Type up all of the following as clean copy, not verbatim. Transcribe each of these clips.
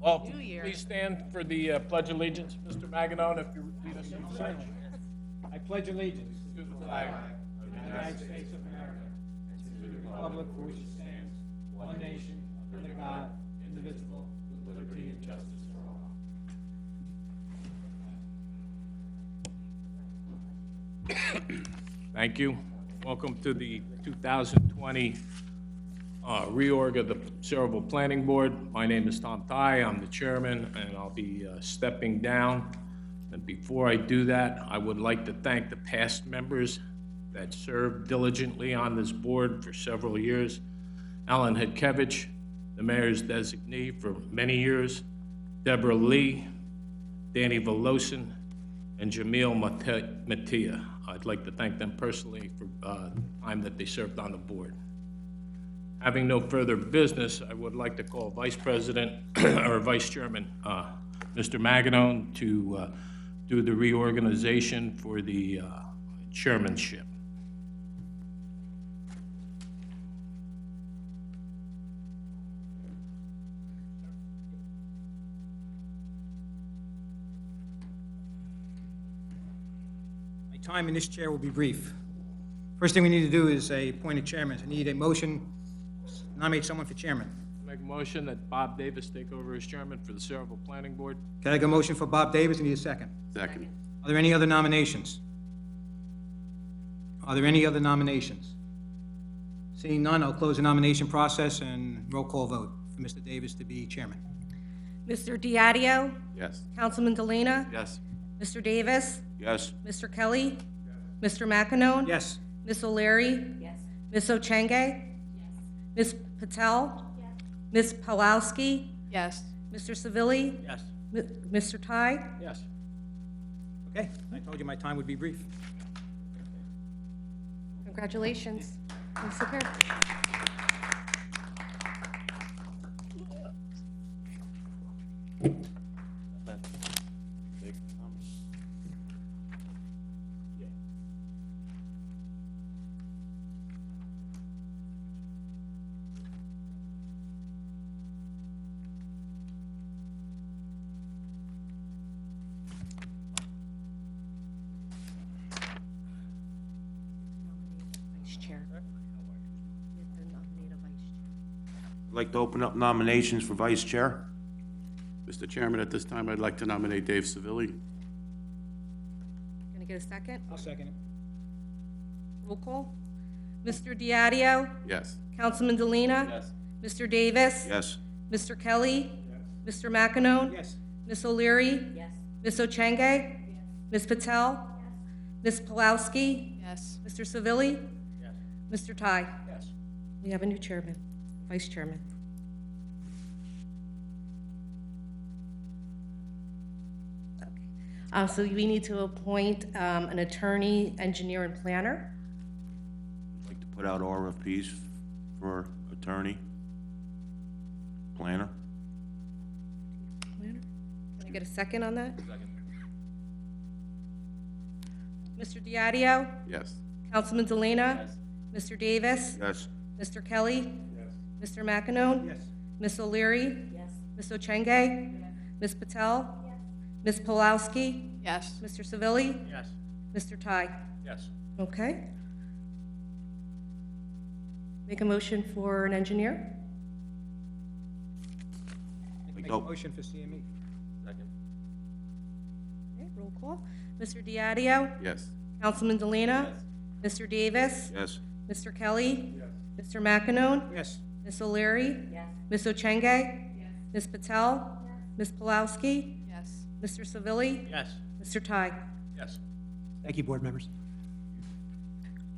Well, please stand for the Pledge of Allegiance. Mr. Maganone, if you lead us in the pledge. I pledge allegiance To the flag to the United States of America and to the republic for which it stands, one nation, under God, indivisible, with liberty and justice for all. Thank you. Welcome to the 2020 reorg of the Saraville Planning Board. My name is Tom Ty. I'm the chairman, and I'll be stepping down. And before I do that, I would like to thank the past members that served diligently on this board for several years. Alan Hedkevich, the mayor's designee for many years, Deborah Lee, Danny Velosin, and Jamil Mattia. I'd like to thank them personally for the time that they served on the board. Having no further business, I would like to call Vice President or Vice Chairman, Mr. Maganone, to do the reorganization for the chairmanship. My time in this chair will be brief. First thing we need to do is appoint a chairman. I need a motion, nominate someone for chairman. Make a motion that Bob Davis take over as chairman for the Saraville Planning Board. Can I get a motion for Bob Davis? I need a second. Second. Are there any other nominations? Are there any other nominations? Seeing none, I'll close the nomination process and roll call vote for Mr. Davis to be chairman. Mr. Diadio? Yes. Councilman Delana? Yes. Mr. Davis? Yes. Mr. Kelly? Mr. McEnone? Yes. Ms. O'Leary? Yes. Ms. Ochenge? Yes. Ms. Patel? Yes. Ms. Pawlowski? Yes. Mr. Savili? Yes. Mr. Ty? Yes. Okay, I told you my time would be brief. Congratulations. Please sit here. Vice Chair. You have to nominate a vice chair. I'd like to open up nominations for vice chair. Mr. Chairman, at this time, I'd like to nominate Dave Civilli. Can I get a second? I'll second it. Roll call. Mr. Diadio? Yes. Councilman Delana? Yes. Mr. Davis? Yes. Mr. Kelly? Mr. McEnone? Yes. Ms. O'Leary? Yes. Ms. Ochenge? Yes. Ms. Patel? Yes. Ms. Pawlowski? Yes. Mr. Savili? Yes. Mr. Ty? Yes. We have a new chairman, vice chairman. Okay. So we need to appoint an attorney, engineer, and planner. I'd like to put out RFPs for attorney, planner. Planner? Can I get a second on that? Mr. Diadio? Yes. Councilman Delana? Mr. Davis? Yes. Mr. Kelly? Mr. McEnone? Yes. Ms. O'Leary? Yes. Ms. Ochenge? Ms. Patel? Yes. Ms. Pawlowski? Yes. Mr. Savili? Yes. Mr. Ty? Yes. Okay. Make a motion for an engineer? Make a Nope. motion for CME. Second. Okay, roll call. Mr. Diadio? Yes. Councilman Delana? Mr. Davis? Yes. Mr. Kelly? Mr. McEnone? Yes. Ms. O'Leary? Yes. Ms. Ochenge? Yes. Ms. Patel? Yes. Ms. Pawlowski? Yes. Mr. Savili? Yes. Mr. Ty? Yes. Thank you, board members.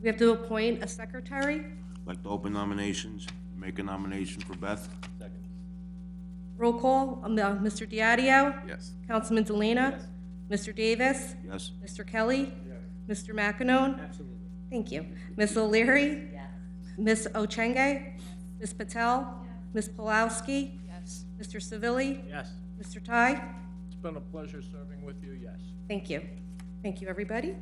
We have to appoint a secretary. I'd like to open nominations, make a nomination for Beth. Second. Roll call. Mr. Diadio? Yes. Councilman Delana? Mr. Davis? Yes. Mr. Kelly? Mr. McEnone? Absolutely. Thank you. Ms. O'Leary? Yes. Ms. Ochenge? Ms. Patel? Ms. Pawlowski? Yes. Mr. Savili? Yes. Mr. Ty? It's been a pleasure serving with you, yes. Thank you. Thank you, everybody.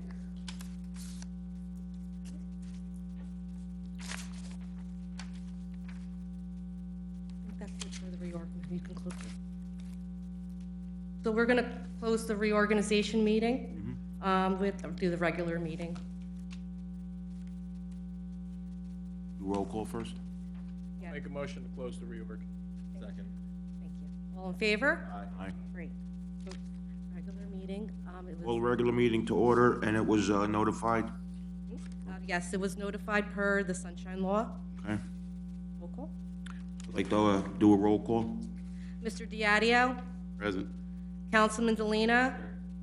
I think that's it for the reorg. You can close it. So we're going to close the reorganization meeting, do the regular meeting. Do roll call first? Yeah. Make a motion to close the reorg. Thank you. All in favor? Aye. Great. So, regular meeting, it Call was, regular meeting to order, and it was notified. yes, it was notified per the Sunshine Law. Okay. Roll call. I'd like to do a roll call. Mr. Diadio, Present. Councilman Delina,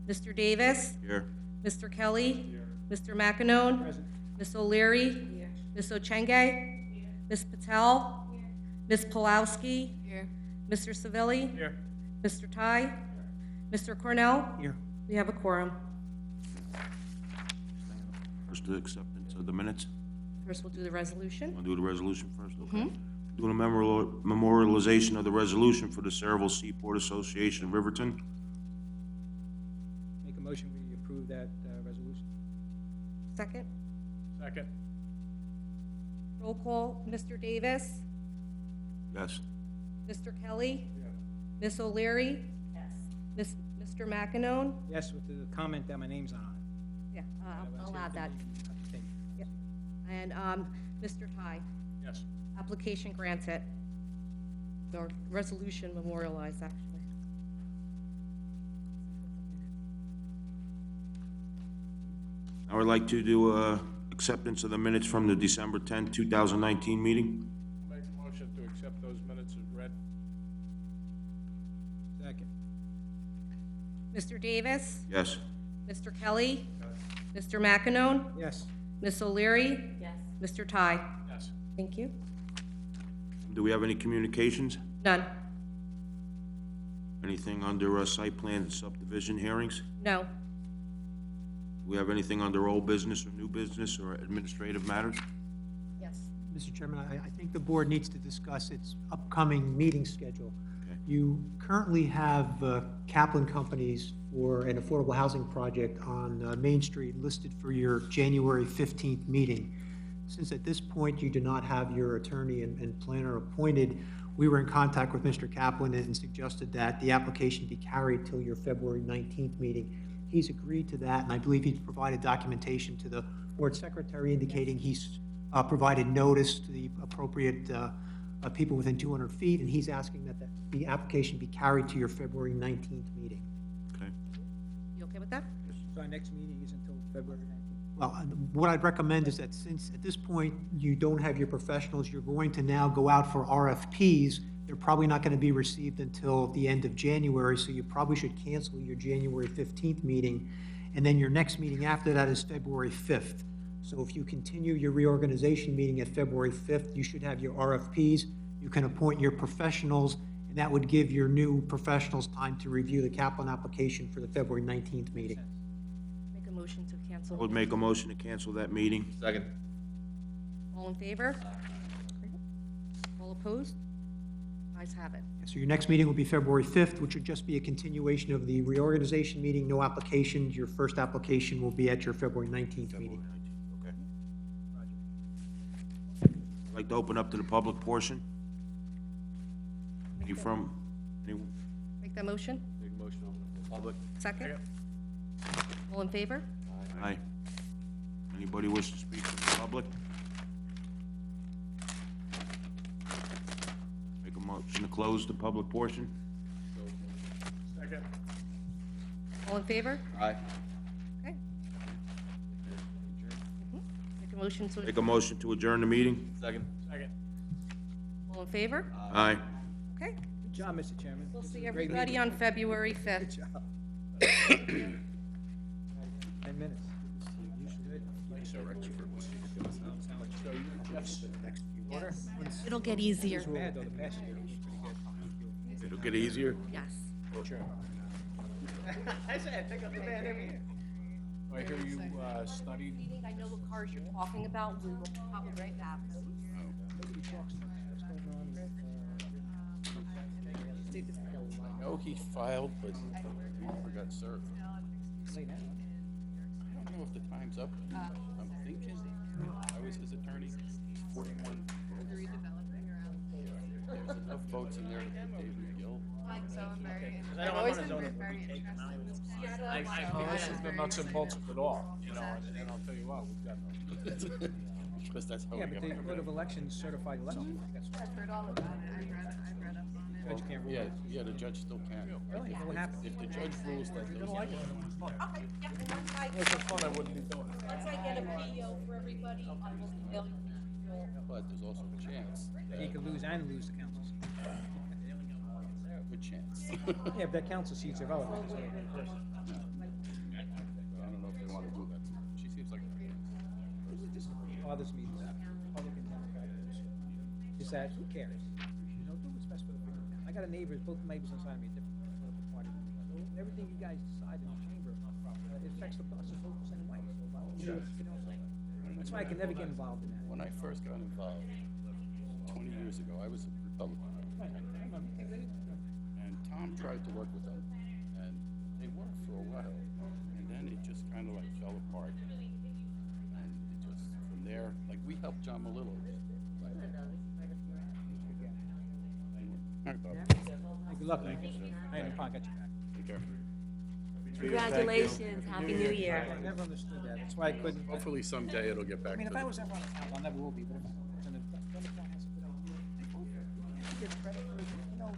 Mr. Davis, Here. Mr. Kelly, Mr. McEnone, Ms. O'Leary, Ms. Ochenge, Ms. Patel, Ms. Pulowski, Mr. Savilli, Here. Mr. Ty, Mr. Cornell. Here. We have a quorum. First, the acceptance of the minutes. First, we'll do the resolution. Want to do the resolution first? Okay. Doing a memorialization of the resolution for the Saraville Seaport Association of Riverton. Make a motion, we approve that resolution. Second. Second. Roll call, Mr. Davis, Yes. Mr. Kelly, Ms. O'Leary, Mr. McEnone. Yes, with the comment that my name's not on it. Yeah, I'll add that. Yep. And Mr. Ty, Yes. application granted, or resolution memorialized, actually. I would like to do acceptance of the minutes from the December 10, 2019 meeting. Make a motion to accept those minutes as read. Second. Mr. Davis, Yes. Mr. Kelly, Mr. McEnone, Yes. Ms. O'Leary, Mr. Ty. Yes. Thank you. Do we have any communications? None. Anything under site plan and subdivision hearings? No. Do we have anything under old business or new business or administrative matters? Yes. Mr. Chairman, I think the board needs to discuss its upcoming meeting schedule. Okay. You currently have Kaplan Companies for an affordable housing project on Main Street listed for your January 15th meeting. Since at this point you do not have your attorney and planner appointed, we were in contact with Mr. Kaplan and suggested that the application be carried till your February 19th meeting. He's agreed to that, and I believe he's provided documentation to the board secretary indicating he's provided notice to the appropriate people within 200 feet, and he's asking that the application be carried to your February 19th meeting. Okay. You okay with that? So our next meeting is until February 19th. Well, what I'd recommend is that since at this point you don't have your professionals, you're going to now go out for RFPs. They're probably not going to be received until the end of January, so you probably should cancel your January 15th meeting. And then your next meeting after that is February 5th. So if you continue your reorganization meeting at February 5th, you should have your RFPs. You can appoint your professionals, and that would give your new professionals time to review the Kaplan application for the February 19th meeting. Make a motion to I cancel. would make a motion to cancel that meeting. Second. All in favor? All opposed? Ayes have it. So your next meeting will be February 5th, which would just be a continuation of the reorganization meeting, no applications. Your first application will be at your February 19th meeting. Okay. I'd like to open up to the public portion. Anyone? Make that motion? Make a motion open to the public. Second? All in favor? Aye. Anybody wish to speak to the public? Make a motion to close the public portion? Second. All in favor? Aye. Okay. Make a motion to, Make a motion to adjourn the meeting? Second. Second. all in favor? Aye. Okay. Good job, Mr. Chairman. We'll This see is a great everybody meeting. on February 5th. Good job. 10 minutes. It'll get easier. It's bad, though, the past year was pretty good. It'll get easier. Yes. I said, pick up the band every year. I hear you studied. I know what cars you're talking about. We will probably right back. I know he filed, but he never got served. I don't know if the time's up. I'm thinking, I was his attorney, 41. There's enough votes in there to put David McGill. So I'm very, I don't I've always wanna been zone it very where we take interested them out. in this I- process. Well, this is the nuts and bolts of it all, you know, and I'll tell you what, we've got, Because that's how we Yeah, get. but the Board of Elections certified election. That's I've heard all about it. I've read up on it. Judge can't rule. Yeah, the judge still can. Really? What happened? If the judge rules that those. like it. It's so fun, I wouldn't be doing it. Once I get a PO for everybody, I will email you. But there's also a chance, He could lose and lose the council seat. good chance. Yeah, but that council seat's irrelevant. It's only one person. I don't know if they want to do that. She seems like. It just bothers me, that Republican, Democrat, is that, who cares? You know, do what's best for the people. I got a neighbor, both neighbors inside me, different political party. Everything you guys decide in the chamber, it affects the process vote the same way. So why don't you do it, you know, that's why I can never get involved in that. When I first got involved 20 years ago, I was a Republican. And Tom tried to work with them, and they worked for a while, and then it just kind of like fell apart. And it just, from there, like, we helped John Malillo. All right, Bob. Hey, good luck, man. I ain't got you back. Take care. Congratulations, Happy New Year. I never understood that. That's why I couldn't. Hopefully someday it'll get back I mean, to if I the- was ever on the council, I never will be, but if I was, and the Democrat has a good idea, they vote for it. You get credit for it, you know,